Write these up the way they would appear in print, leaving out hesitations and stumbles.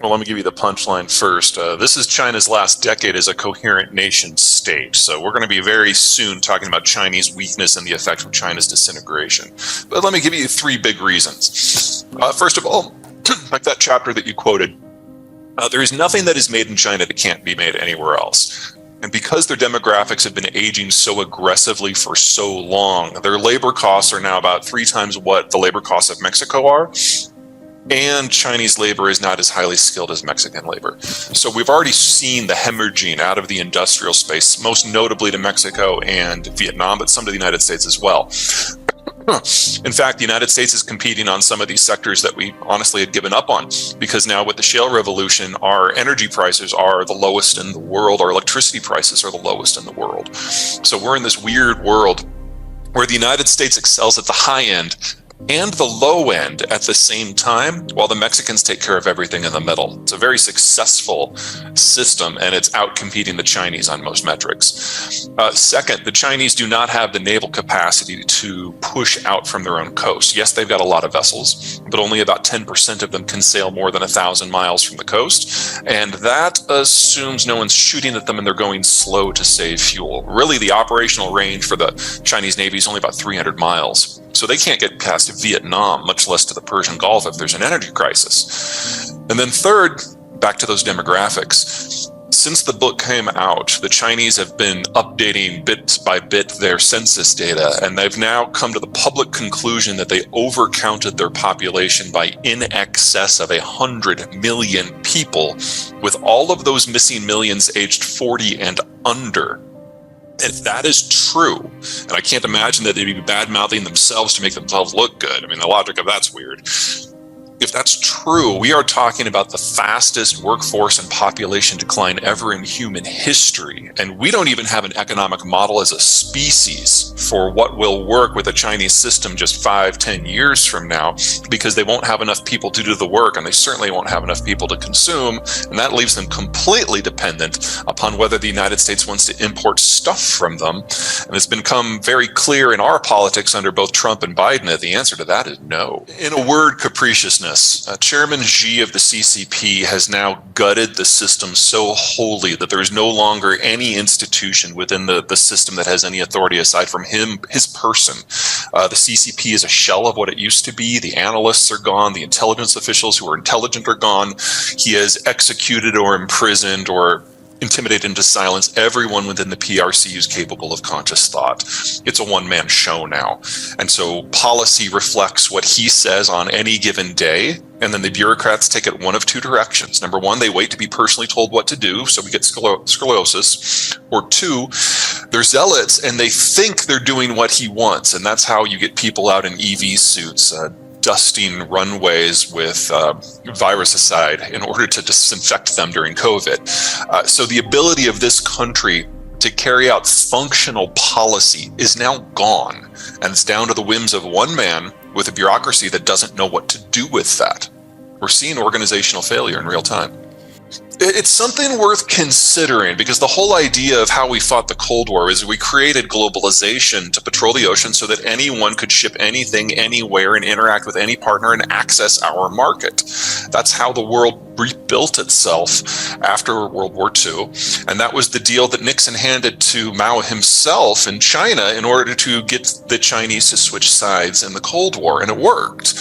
Well, let me give you the punchline first. This is China's last decade as a coherent nation state. So we're going to be very soon talking about Chinese weakness and the effects of China's disintegration. But let me give you three big reasons. First of all, like that chapter that you quoted, there is nothing that is made in China that can't be made anywhere else. And because their demographics have been aging so aggressively for so long, their labor costs are now about 3 times what the labor costs of Mexico are. And Chinese labor is not as highly skilled as Mexican labor. So we've already seen the hemorrhaging out of the industrial space, most notably to Mexico and Vietnam, but some to the United States as well. In fact, the United States is competing on some of these sectors that we honestly had given up on, because now with the shale revolution, our energy prices are the lowest in the world. Our electricity prices are the lowest in the world. So we're in this weird world where the United States excels at the high end and the low end at the same time, while the Mexicans take care of everything in the middle. It's a very successful system, and it's out-competing the Chinese on most metrics. Second, the Chinese do not have the naval capacity to push out from their own coast. Yes, they've got a lot of vessels, but only about 10% of them can sail more than 1,000 miles from the coast, and that assumes no one's shooting at them and they're going slow to save fuel. Really, the operational range for the Chinese Navy is only about 300 miles. So they can't get past Vietnam, much less to the Persian Gulf if there's an energy crisis. And then third, back to those demographics. Since the book came out, the Chinese have been updating bit by bit their census data, and they've now come to the public conclusion that they overcounted their population by in excess of 100 million people, with all of those missing millions aged 40 and under. If that is true, and I can't imagine that they'd be bad-mouthing themselves to make themselves look good. I mean, the logic of that's weird. If that's true, we are talking about the fastest workforce and population decline ever in human history. And we don't even have an economic model as a species for what will work with a Chinese system just 5-10 years from now, because they won't have enough people to do the work, and they certainly won't have enough people to consume. And that leaves them completely dependent upon whether the United States wants to import stuff from them. And it's become very clear in our politics under both Trump and Biden that the answer to that is no. In a word, capriciousness. Chairman Xi of the CCP has now gutted the system so wholly that there is no longer any institution within the system that has any authority aside from him, his person. The CCP is a shell of what it used to be. The analysts are gone. The intelligence officials who are intelligent are gone. He has executed or imprisoned or intimidated into silence everyone within the PRC who's capable of conscious thought. It's a one-man show now. And so policy reflects what he says on any given day, and then the bureaucrats take it one of two directions. Number one, they wait to be personally told what to do, so we get scoliosis. Or two, they're zealots and they think they're doing what he wants, and that's how you get people out in EV suits, dusting runways with virusicide in order to disinfect them during COVID. So the ability of this country to carry out functional policy is now gone, and it's down to the whims of one man with a bureaucracy that doesn't know what to do with that. We're seeing organizational failure in real time. It's something worth considering, because the whole idea of how we fought the Cold War is we created globalization to patrol the ocean so that anyone could ship anything anywhere and interact with any partner and access our market. That's how the world rebuilt itself after World War II. And that was the deal that Nixon handed to Mao himself in China in order to get the Chinese to switch sides in the Cold War, and it worked.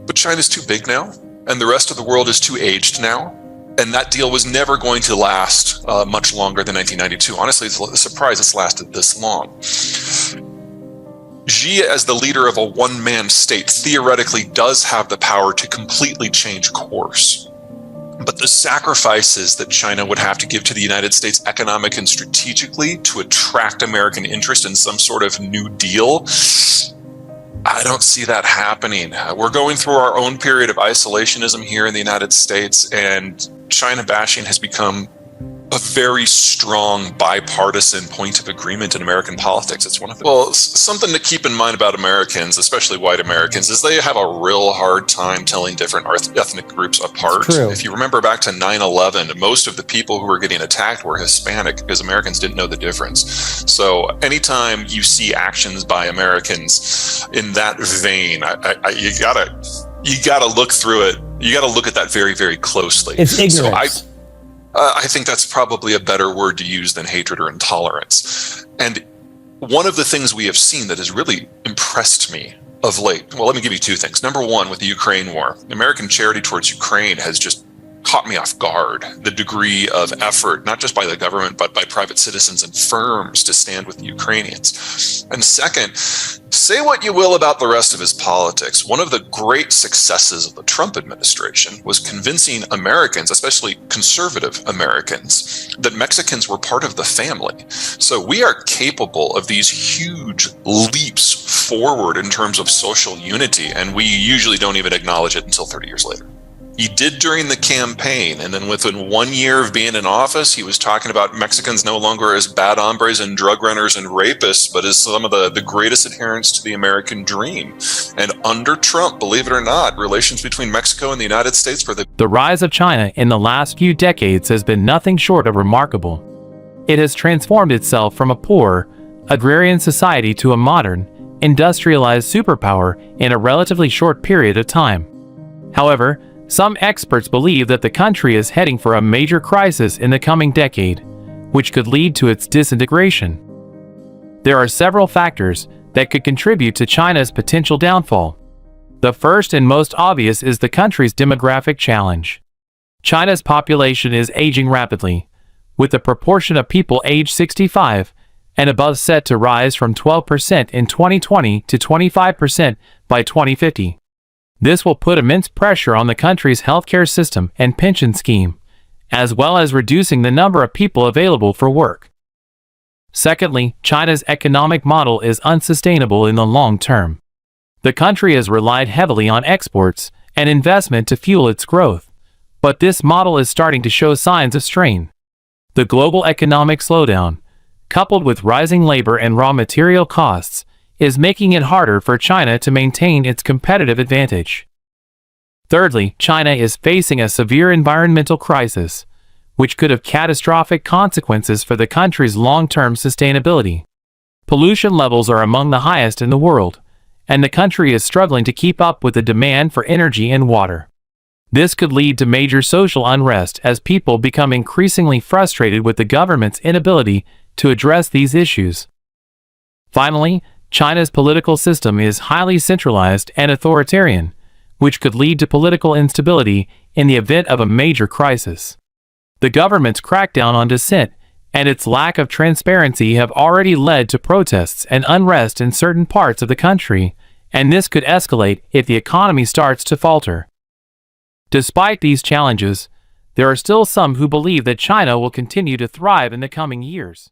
But China's too big now, and the rest of the world is too aged now. And that deal was never going to last much longer than 1992. Honestly, it's a surprise it's lasted this long. Xi, as the leader of a one-man state, theoretically does have the power to completely change course. But the sacrifices that China would have to give to the United States economic and strategically to attract American interest in some sort of New Deal, I don't see that happening. We're going through our own period of isolationism here in the United States, and China bashing has become a very strong bipartisan point of agreement in American politics. It's one of the, well, something to keep in mind about Americans, especially white Americans, is they have a real hard time telling different ethnic groups apart. If you remember back to 9/11, most of the people who were getting attacked were Hispanic because Americans didn't know the difference. So anytime you see actions by Americans in that vein, you gotta look through it. You got to look at that very, very closely. It's ignorance. So I think that's probably a better word to use than hatred or intolerance. And one of the things we have seen that has really impressed me of late, well, let me give you two things. Number one, with the Ukraine war, American charity towards Ukraine has just caught me off guard. The degree of effort, not just by the government, but by private citizens and firms to stand with the Ukrainians. And second, say what you will about the rest of his politics. One of the great successes of the Trump administration was convincing Americans, especially conservative Americans, that Mexicans were part of the family. So we are capable of these huge leaps forward in terms of social unity, and we usually don't even acknowledge it until 30 years later. He did during the campaign, and then within 1 year of being in office, he was talking about Mexicans no longer as bad hombres and drug runners and rapists, but as some of the greatest adherents to the American dream. And under Trump, believe it or not, relations between Mexico and the United States were The rise of China in the last few decades has been nothing short of remarkable. It has transformed itself from a poor, agrarian society to a modern, industrialized superpower in a relatively short period of time. However, some experts believe that the country is heading for a major crisis in the coming decade, which could lead to its disintegration. There are several factors that could contribute to China's potential downfall. The first and most obvious is the country's demographic challenge. China's population is aging rapidly, with the proportion of people aged 65 and above set to rise from 12% in 2020 to 25% by 2050. This will put immense pressure on the country's healthcare system and pension scheme, as well as reducing the number of people available for work. Secondly, China's economic model is unsustainable in the long term. The country has relied heavily on exports and investment to fuel its growth, but this model is starting to show signs of strain. The global economic slowdown, coupled with rising labor and raw material costs, is making it harder for China to maintain its competitive advantage. Thirdly, China is facing a severe environmental crisis, which could have catastrophic consequences for the country's long-term sustainability. Pollution levels are among the highest in the world, and the country is struggling to keep up with the demand for energy and water. This could lead to major social unrest as people become increasingly frustrated with the government's inability to address these issues. Finally, China's political system is highly centralized and authoritarian, which could lead to political instability in the event of a major crisis. The government's crackdown on dissent and its lack of transparency have already led to protests and unrest in certain parts of the country, and this could escalate if the economy starts to falter. Despite these challenges, there are still some who believe that China will continue to thrive in the coming years.